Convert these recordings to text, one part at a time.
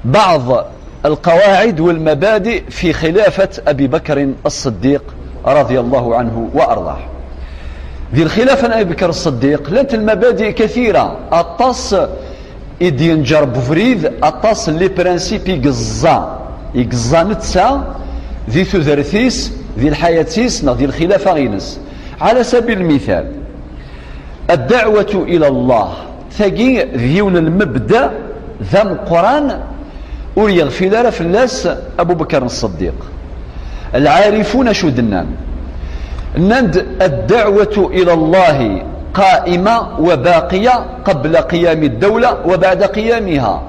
بعض القواعد والمبادئ في خلافة أبي بكر الصديق رضي الله عنه وأرضاه. ذي الخلافة أبي بكر الصديق لانت المبادئ كثيرة، أطاس إدي ينجر بفريد، أطاس لي برانسيب يقزا نتسا ذي ثذرثيس ذي الحياتيس ذي الخلافة غينس. على سبيل المثال الدعوة إلى الله ثقي ذيون المبدأ ذم قرآن أريغ في دار فلاس أبو بكر الصديق. العارفون شو دنان نند الدعوة إلى الله قائمة وباقية قبل قيام الدولة وبعد قيامها.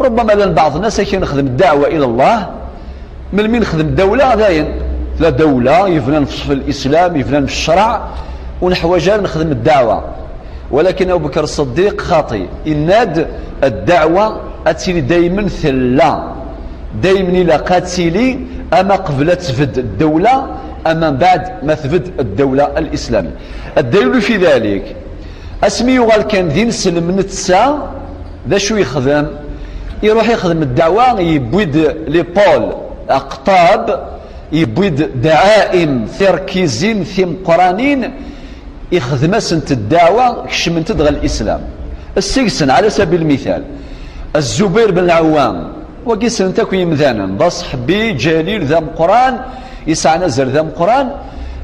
ربما لأن بعض الناس يخدم الدعوة إلى الله من يخدم الدولة ذاين لا دولة يفنان في الإسلام يفنان في الشرع ونحوجان نخدم الدعوة. ولكن أبو بكر الصديق خاطئ، إناد الدعوة أتيلي دايما ثلا دايما إلى قاتلي أما قبل تفد الدولة أما بعد ما تفد الدولة الإسلامية. الدليل في ذلك أسمي يغال كان ذي نسلم نتسا ذا شو يخدم يروح يخدم الدعوة يبويد لبول أقطاب يبويد دعائم تركيزين ثم قرانين يخدم سنة الدعوة كشمن تدغى الإسلام. السجسن على سبيل المثال الزبير بن العوام وقيسن تكو يمذانا بصحبي جليل ذا قرآن يسعى نزل ذا قرآن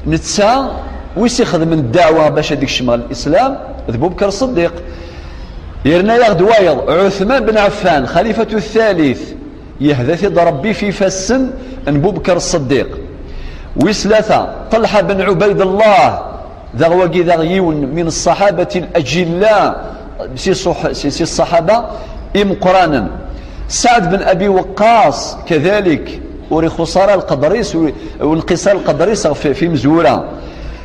نتسا ويس يخدم الدعوة باش هذيك شمال الإسلام أبو بكر الصديق. يرنا ياخد وايض عثمان بن عفان خليفة الثالث يهدث ربي في فسن أبو بكر الصديق. ويسلاثة طلحة بن عبيد الله ذا وقي ذا يون من الصحابة الأجلاء سي الصحابة إم قرانا. سعد بن أبي وقاص كذلك ورخصار القدريس وانقصار القدريس في مزورة.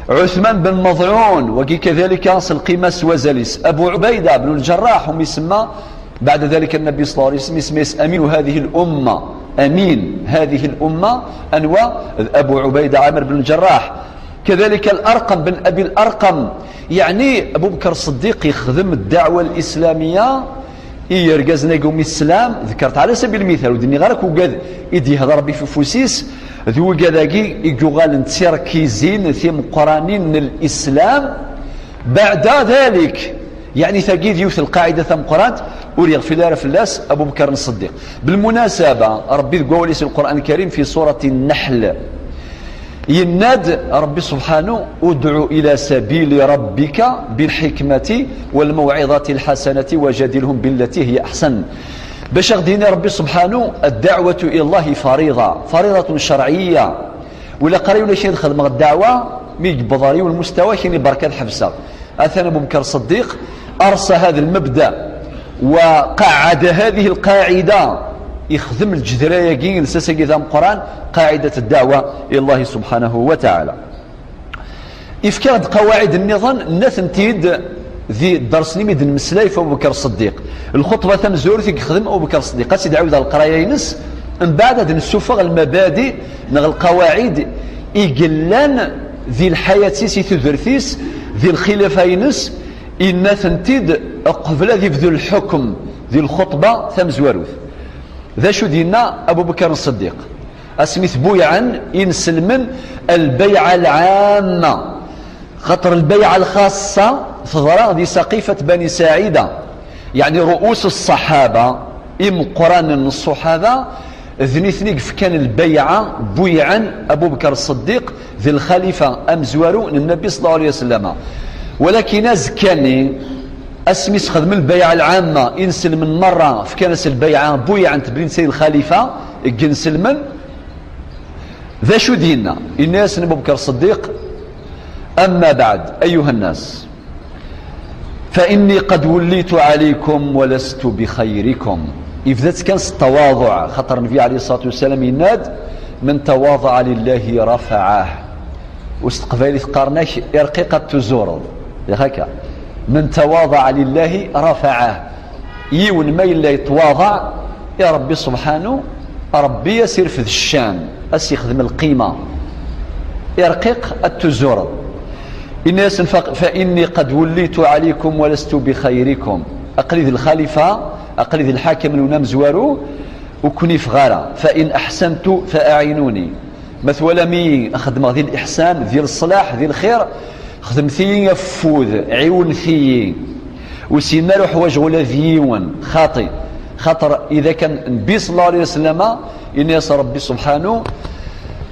عثمان بن مضعون وقي كذلك القيمس وزليس. أبو عبيدة بن الجراح هم يسمى بعد ذلك النبي صلى الله عليه وسلم اسمه أمين هذه الأمة، أمين هذه الأمة أنوى أبو عبيدة عامر بن الجراح. كذلك الأرقم بن أبي الأرقم. يعني أبو بكر الصديق يخدم الدعوة الإسلامية يرقزنا يقوم السلام. ذكرت على سبيل المثال ودني غيرك وقاد يدي هذا ربي في فوسيس ذو قداقي يقوغال تركيزين ثم قرانين الإسلام. بعد ذلك يعني ثقيد يوث القاعدة ثم قرآن أريغ في دار فلاس أبو بكر الصديق. بالمناسبة ربي قوليس القرآن الكريم في سورة النحل يناد ربي سبحانه ادعو إلى سبيل ربك بالحكمة والموعظة الحسنة وجادلهم بالتي هي أحسن. باش غدينا ربي سبحانه الدعوة إلى الله فريضة شرعية ولا قري ولا شيء دخل مع الدعوة ميج بضاري والمستوى كاين بركات حفصة. أثنى أبو بكر الصديق أرسى هذا المبدأ وقعد هذه القاعدة يخدم الجذرية كين ساسقي ذا القرآن قاعدة الدعوة إلى الله سبحانه وتعالى. إفكاد قواعد النظام الناس نتيد ذي درس لي ميدن مسلاي في أبو بكر الصديق. الخطبة تمزور في خدم أبو بكر الصديق قد يدعو ذا القراية ينس من بعد نسوفغ المبادئ نغ القواعد إقلان ذي الحياة سيسي ثذرثيس ذي الخلافة ينس الناس نتيد قبل ذي ذو الحكم ذي الخطبة تمزوروث. ذا شو دينا أبو بكر الصديق أسميث بويعا ينسلمن البيعة العامة خطر البيعة الخاصة ثغرة دي سقيفة بني ساعدة. يعني رؤوس الصحابة إم قران الصحابة ذنيثنيق كان البيعة بويعا أبو بكر الصديق ذي الخليفة أمزوارو للنبي صلى الله عليه وسلم. ولكن أزكاني اسميس خدم البيعة العامة ينسل من مرة في كانس البيعة بويا عن تبرين سيد الخليفة ينسل من ذا شو دينا الناس أبو بكر الصديق. أما بعد أيها الناس فإني قد وليت عليكم ولست بخيركم. إذا كان التواضع خطر النبي عليه الصلاة والسلام يناد من تواضع لله رفعه واستقبالي قارناش إرقيقة تزورض هكا من تواضع لله رفعه. يون ما إلا يتواضع يا ربي سبحانه ربي يسير في الشان أس يخدم القيمة يرقيق التزور. فإني قد وليت عليكم ولست بخيركم. أقليد الخليفة أقلد الحاكم ونام زوارو وكوني في غارة. فإن أحسنت فأعينوني مثلا مي أخدم ذي الإحسان ذي الصلاح ذي الخير خدم ثي يفوذ عيون ثي وسينا له حواج ولا ذيون خاطر إذا كان النبي صلى الله عليه وسلم إن ربي سبحانه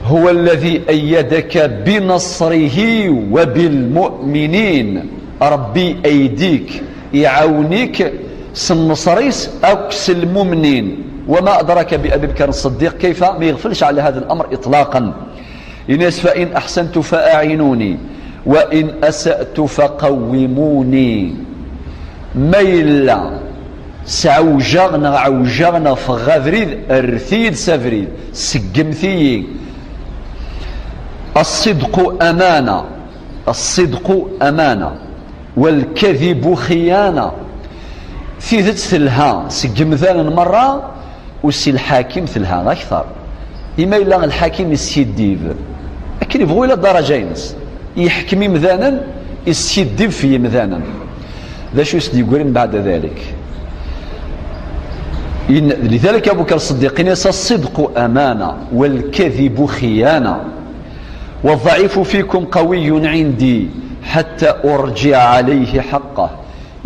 هو الذي أيدك بنصره وبالمؤمنين. ربي أيديك يعاونيك سنصريس أو المؤمنين. وما أدرك بأبي بكر الصديق كيف ما يغفلش على هذا الأمر إطلاقا. إنس فإن أحسنت فأعينوني وإن أسأت فقوموني. ميلا عوجغنا فغافريد الرثيد سافريد سقمثي. الصدق أمانة والكذب خيانة. في ذات ثلها سقم ذانا مرة وسي الحاكم ثلها أكثر. إما إلا الحاكم السيديف لكن يبغوا إلى درجين يحكمي مذانا السيديف في مذانا. ذا شو يقولون بعد ذلك. لذلك أبو بكر الصديق الصدق أمانة والكذب خيانة. والضعيف فيكم قوي عندي حتى أرجع عليه حقه.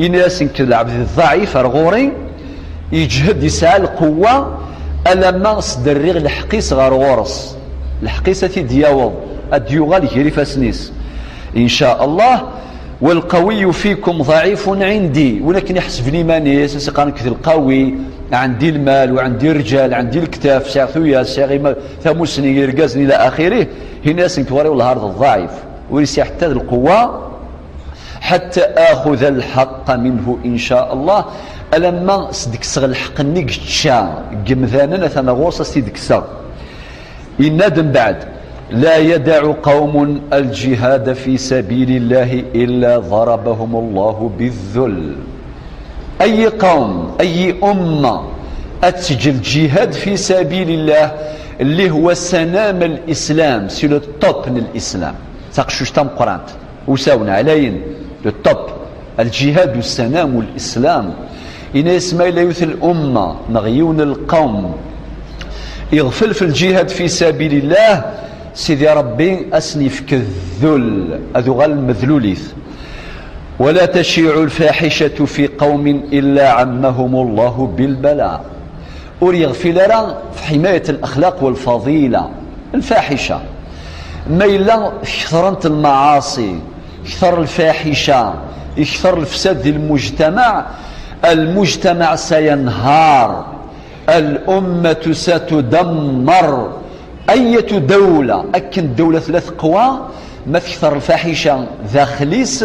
إناس العبد الضعيف الغوري يجهد يسعى القوة ألما صدرغ الحقيس غير غورس الحقيسة دياوض الديوغال يجري فاسنيس إن شاء الله. والقوي فيكم ضعيف عندي ولكن يحسبني مانيس سيقان كثير القوي عندي المال وعندي الرجال عندي الكتاف ساعثويا ساغي ثمسني يرقزني إلى آخره. هنا سنتوري والهارد الضعيف وليس يحتاج القوة حتى آخذ الحق منه إن شاء الله. ألما صدكسغ الحق نيكتشا قمذانا ثنا غوصة صدكسغ. إنادم بعد لا يدع قوم الجهاد في سبيل الله إلا ضربهم الله بالذل. أي قوم أي أمة أتسجل الجهاد في سبيل الله اللي هو سنام الإسلام سي لو توب من الإسلام تاقشوش تام قرانت وساونا علين لو توب الجهاد والسنام والإسلام. إن اسماء لا يثل الأمة نغيون القوم يغفل في الجهاد في سبيل الله سيدي ربي أسنف كالذل أذغل المذلوليث. ولا تشيع الفاحشة في قوم إلا عمهم الله بالبلاء. يغفل لنا في حماية الأخلاق والفضيلة. الفاحشة ميلا كثرت المعاصي كثر الفاحشة يكثر الفساد المجتمع سينهار الأمة ستدمر. أية دولة أكن دولة ثلاث قوى ما تكثر الفاحشة ذاخليس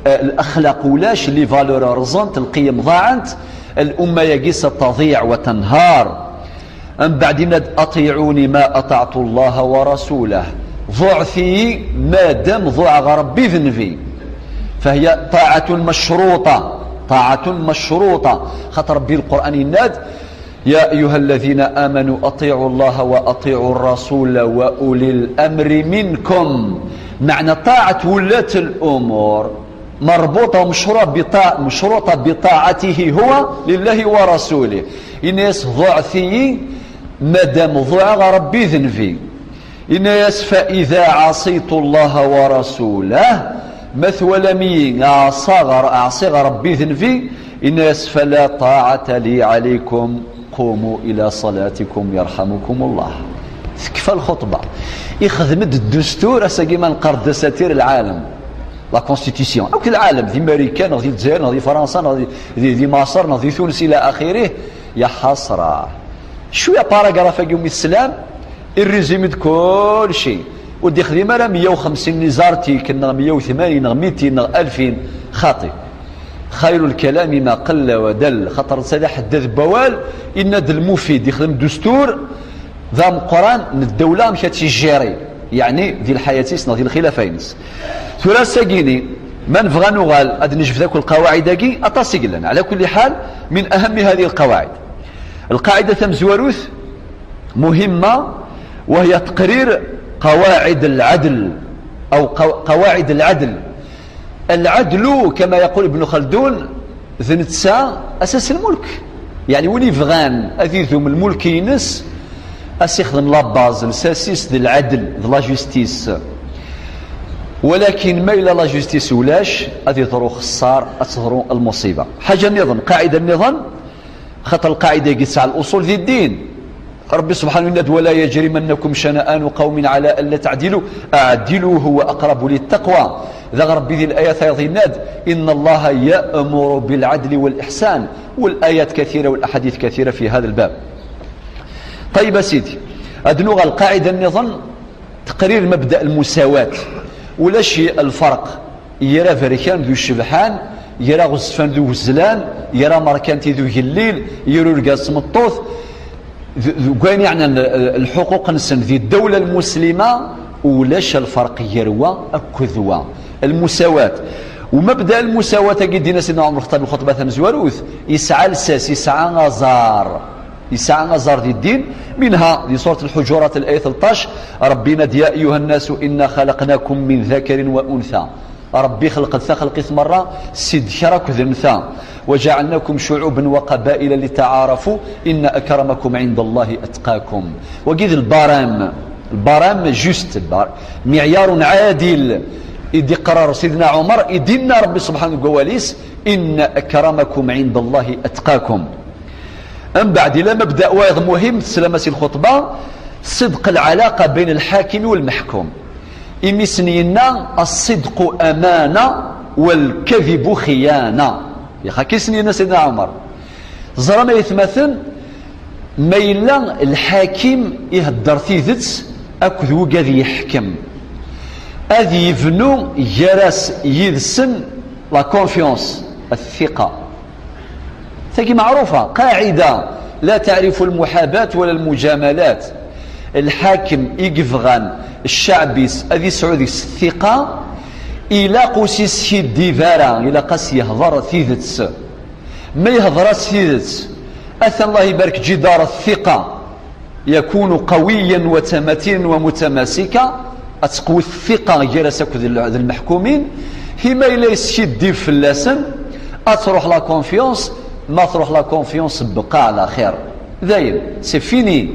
الأخلاق ولاش لي فالور رزنت القيم ضاعت الأمة يقيس تضيع وتنهار. أم بعد أطيعوني ما أطعت الله ورسوله. ضعفي ما دام ضع ربي ذنبي فهي طاعة مشروطة خاطر ربي القرآن يناد يا أيها الذين آمنوا أطيعوا الله وأطيعوا الرسول وأولي الأمر منكم. معنى طاعة ولاة الأمور مربوطة مشروطة بطاعته هو لله ورسوله. الناس ضعفي مادام ضع ربي ذنبي. الناس فإذا عصيت الله ورسوله مثل مي أعصي ربي ذنبي. الناس فلا طاعة لي عليكم قوموا إلى صلاتكم يرحمكم الله. تكفى الخطبة يخدمت الدستور أساقيما نقر دساتير العالم لا كونستيتيسيون أو العالم ذي أمريكان ذي الجزائر ذي فرنسا ذي مصر ذي تونس إلى آخره. يا حسرة شوية باراغراف يوم السلام الريزيمي كل شيء ودي خدمة راه 150 نزارتي كنا 180 200 2000 خاطئ. خير الكلام ما قل ودل خاطر سيدي حدث بوال إن المفيد يخدم دستور ذا القرآن الدولة مشات تجيري يعني ذي الحياتيس ذي الخلافينس ثلاث ساقيني ما نبغى نغال أد نجف ذاك القواعد داكي أتصق لنا. على كل حال من أهم هذه القواعد القاعدة تمزوروث مهمة وهي تقرير قواعد العدل أو قواعد العدل. العدل كما يقول ابن خلدون ذنتسا أساس الملك. يعني وين يفغان أذيذهم الملك ينس أسيخدم لاباز الساسيس ديال العدل ديال لا جوستيس، ولكن ما إلا لا جوستيس ولاش غادي يظهروا خسار، تظهروا المصيبة. حاجة النظام، قاعدة النظام، خاطر القاعدة يقيس على الأصول ذي الدين. ربي سبحانه ينادي ولا يجرمنكم شنآن قوم على ألا تعدلوا أعدلوا هو أقرب للتقوى. ذا ربي ذي الآيات يناد إن الله يأمر بالعدل والإحسان، والآيات كثيرة والأحاديث كثيرة في هذا الباب. طيب سيدي، أدنوغ القاعدة النظام تقرير مبدأ المساواة ولا شيء الفرق. يرى فريكان ذو الشبحان، يرى غزفان ذو الزلان، يرى مركانتي ذو الليل، يرى رقاس مطوث، كان يعني الحقوق نسن ذي الدولة المسلمة ولاش الفرق يروى أكذوى المساواة. ومبدأ المساواة قدينا سيدنا عمر الخطاب الخطبة ثمزواروث يسعى الساس، يسعى غزار، يسعى غزار ذي الدين. منها في سورة الحجرات الآية 13 ربنا يا أيها الناس إنا خلقناكم من ذكر وأنثى. ربي خلق مرة سيد شرك ذنثى وجعلناكم شعوبا وقبائل لتعارفوا إن أكرمكم عند الله أتقاكم. وقيد البرام جوست معيار عادل إذ قرار سيدنا عمر إدنا ربي سبحانه قواليس إن أكرمكم عند الله أتقاكم. أم بعد إلى مبدأ واحد مهم سلامة الخطبة، صدق العلاقة بين الحاكم والمحكوم. إمسنينا الصدق أمانة والكذب خيانة. يا كيسنينا سيدنا عمر زرما يتمثل ما إلا الحاكم يهدر ثيثت أكذ وقاذي يحكم أذي يفنو جراس يذسن لا كونفيونس الثقة. ثقي معروفة قاعدة لا تعرف المحاباة ولا المجاملات. الحاكم يقفغان الشعبيس أذي سعوديس الثقة إلى قوسيس شدي فارا إلى قاس يهضر ثيذتس ما يهضر ثيذتس أثنى الله يبارك جدار الثقة يكون قويا وتمتين ومتماسكا. أتقوي الثقة جلسك ذي المحكومين هما إلى يسشدي في اللسن أتروح لا كونفيونس، ما تروح لا كونفيونس بقى على خير ذاين سي فيني.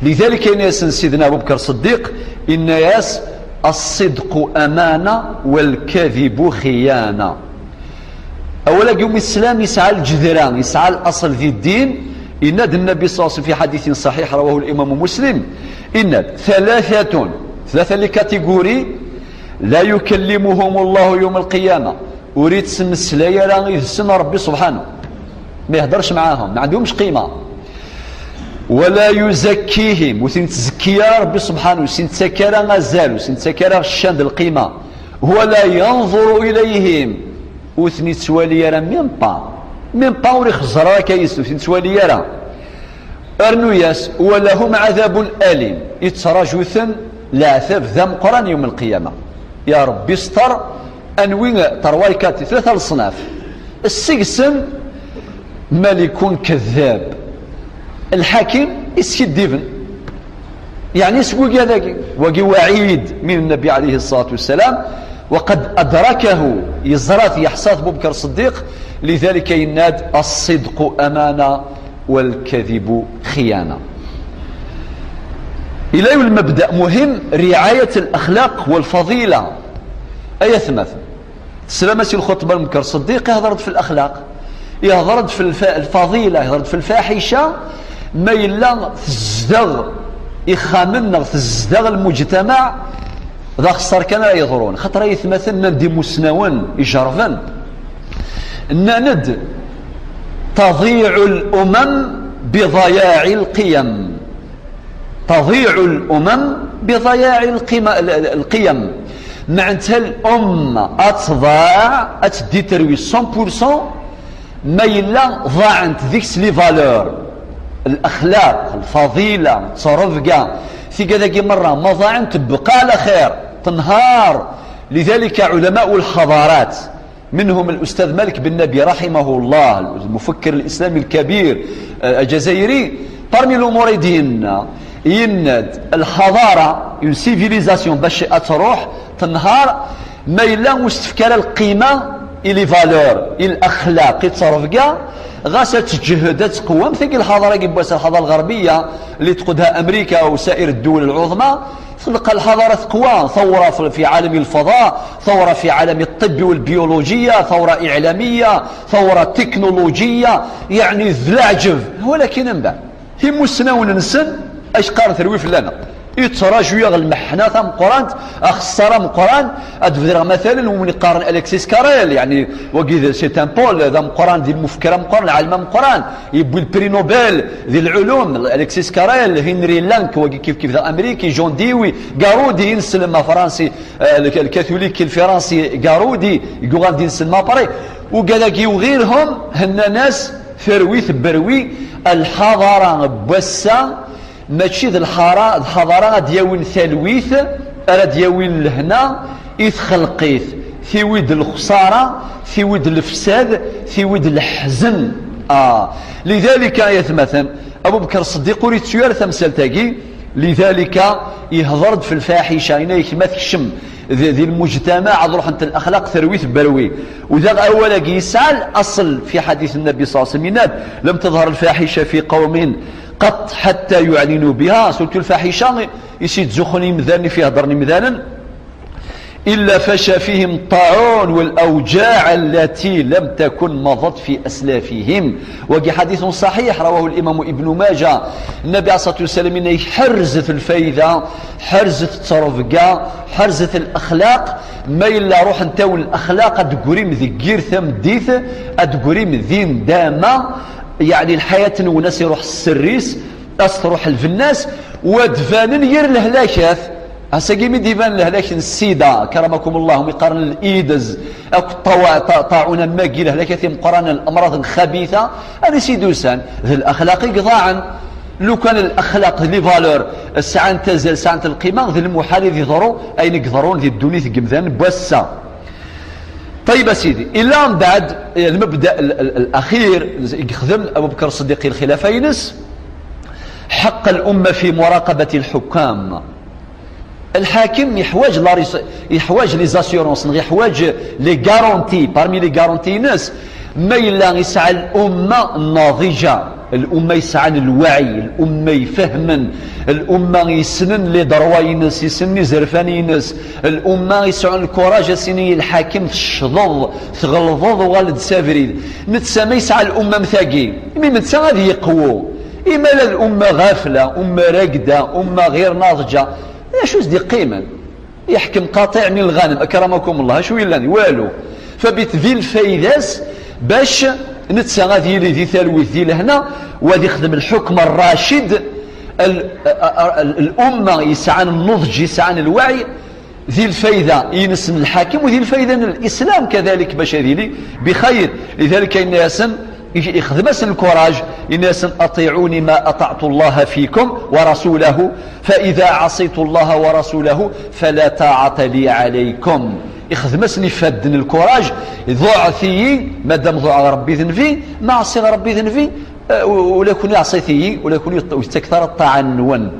لذلك يناس سيدنا أبو بكر الصديق إن ياس الصدق أمانة والكذب خيانة. أولا يوم الإسلام يسعى الجذران، يسعى الأصل ذي الدين. إناد النبي صلى الله عليه وسلم في حديث صحيح رواه الإمام مسلم إناد ثلاثة لكاتيجوري لا يكلمهم الله يوم القيامة. أريد سن السلايا راه يسن ربي سبحانه ما يهدرش معاهم، ما عندهمش قيمة. ولا يزكيهم وسين تزكيا ربي سبحانه وسين تسكرا غزال وسين تسكرا الشان القيمة. ولا ينظر إليهم وثني تسوالي راه من با وري خزرا كيسو سين تسوالي راه أرنو ياس. ولهم عذاب أليم يتراجوثا العذاب ذا قران يوم القيامة. يا ربي استر أنوين تروايكات ثلاثة الصناف. السجسم ملك كذاب، الحاكم يسكت ديفن يعني سوق هذاك وقي وعيد من النبي عليه الصلاة والسلام وقد أدركه يزرات يحصاد أبو بكر الصديق. لذلك يناد الصدق أمانة والكذب خيانة. إلى المبدأ مهم رعاية الأخلاق والفضيلة. أي ثمث سلامة الخطبة أبو بكر الصديق يهضرت في الأخلاق، يهضرت في الفضيلة، يهضرت في الفاحشة. ما إلا تزدغ يخامن تزدغ المجتمع ذا خسر كان لا يضرون. خاطر يتمثلنا ندي مسنون يجرفن ند تضيع الأمم بضياع القيم. تضيع الأمم بضياع القيم. معناتها الأمة أتضاع أتدي تروي 100% ما إلا ضاعنت ذيكس لي فالور الأخلاق الفضيلة تصرفقا في كذاك مرة ما ضاعن تبقى على خير تنهار. لذلك علماء الحضارات منهم الأستاذ مالك بن نبي رحمه الله المفكر الإسلامي الكبير الجزائري parmi الأمور ديالنا يند الحضارة اون سيفيليزاسيون باش تروح تنهار ما إلا مستفكر القيمة إلي فالور الأخلاق يتصرف كاع غاسة تجهد تقوم ثقل الحضارة كيبواس الحضارة الغربية اللي تقودها أمريكا وسائر الدول العظمى، تلقى الحضارة تقوى، ثورة في عالم الفضاء، ثورة في عالم الطب والبيولوجية، ثورة إعلامية، ثورة تكنولوجية، يعني ذلعجب. ولكن من بعد هم السنة ننسن اش قارن ثرويف لنا يتراجعوا يغ المحنة ثم قران اخسر من قران ادفدر مثلا ومن يقارن الكسيس كاريل يعني وكي سي ان بول ذا قران ديال المفكره قران العالم قران يبوي البري نوبل ديال العلوم الكسيس كاريل هنري لانك وكي كيف ذا امريكي جون ديوي غارودي ينسلم فرنسي الكاثوليكي الفرنسي غارودي يقول غادي ينسلم باري وكذاك وغيرهم هن ناس ثرويث بروي الحضاره بوسا ماشي ذا الحضاره دياوين ثلويث راه دياوين لهنا يتخلقيث في ود الخساره في ود الفساد في ود الحزن. لذلك يتمثل ابو بكر الصديق وريت سيار تمثال تاقي لذلك يهضرد في الفاحشه هنا يكما تكشم ذي المجتمع روح انت الاخلاق ثرويث بروي. وذا اولا يسعى الاصل في حديث النبي صلى الله عليه وسلم لم تظهر الفاحشه في قوم قط حتى يعلنوا بها، سلت الفاحشه يسيد زخني مذاني في هضرني مذانا إلا فشى فيهم الطاعون والأوجاع التي لم تكن مضت في أسلافهم. وقي حديث صحيح رواه الإمام ابن ماجه النبي عليه الصلاة والسلام حرزت الفايدة حرزت الترفقة حرزت الأخلاق ما إلا روح انتو الأخلاق أدقريم ذي قير ثم ديث أدقريم ذين داما يعني الحياة وناس يروح السريس أستروح الفناس ودفان ير الهلاكات هساقي من ديفان لهلاك السيدة كرمكم الله ويقارن الإيدز أو طاعون ماقي لهلاك مقارنة الأمراض الخبيثة هذا سيدوسان ذي الأخلاق قضاعا لو كان الأخلاق ذي فالور الساعة تزال ساعة القيمة ذي المحال ذي ضرو أين يقدرون ذي الدنيا قمذان بوسا. طيب سيدي إلا من بعد المبدأ الأخير يخدم أبو بكر الصديق الخلافة ينس حق الأمة في مراقبة الحكام. الحاكم يحواج لي زاسيورونس يحواج لي غارونتي بارمي لي غارونتي ناس ما إلا يسعى الأمة الناضجة الأمة يسعى الوعي الأمة يفهمن الأمة يسنن لي درواينس يسني زرفانينس الأمة يسعى الكوراج سيني الحاكم الشضض تغلظض وغالد سافريد نتسامى يسعى الأمة مثاقي مي متسامى هذه يقوو إما الأمة غافلة أمة راقدة أمة غير ناضجة شو دي قيمة يحكم قاطع من الغنم أكرمكم الله شو يلاني والو فبيت ذي الفايداس باش نتسا ذي ذي ثالوث ذي لهنا وذي يخدم الحكم الراشد الأمة يسعان النضج يسعان الوعي ذي الفايدة ينسن الحاكم وذي الفايدة الإسلام كذلك باش ذي بخير. لذلك إن ياسن يخدم الكوراج الناس أطيعوني ما أطعت الله فيكم ورسوله فإذا عصيت الله ورسوله فلا طاعة لي عليكم. يخدمسني فدن الكوراج ضعفي مادام ضع ربي ذنفي ما عصي ربي ذنفي ولا كوني عصيتي ولا كوني يستكثر الطاعة النون